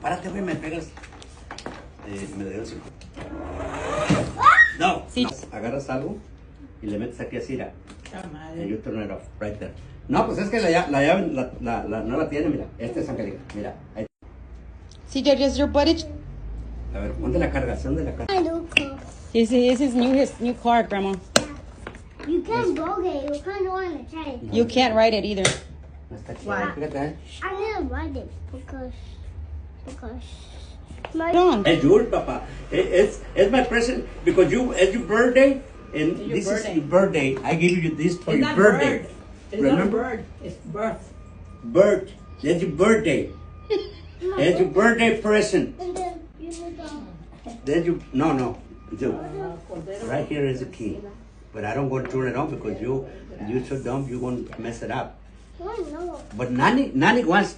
párate, güey, me pegas. Me dio 5. No, Sí. no. Agarras algo y le metes aquí así, mira. madre. And you turn it off, right there. No, pues es que la llave no la tiene, mira. Esta es Angélica, mira. Ahí. CJ, does your buddy? A ver, ponte la cargación de la carga. I know car. His new car, Grandma. You can't go there. You can't want to try. You can't ride it either. No está chido, Why? fíjate, I didn't ride it because my Don't. It's yours, Papa. It's my present because it's your birthday, and It's your this birthday. is your birthday. I give you this for It's your not birthday. bird. It's Remember? not bird. It's birth. Bird. That's your birthday. That's your birthday present. and then you look Then you no. Do. Cordero. Right here is the key. But I don't go turn it on because you're so dumb. You're gonna mess it up. Oh no. But Nani wants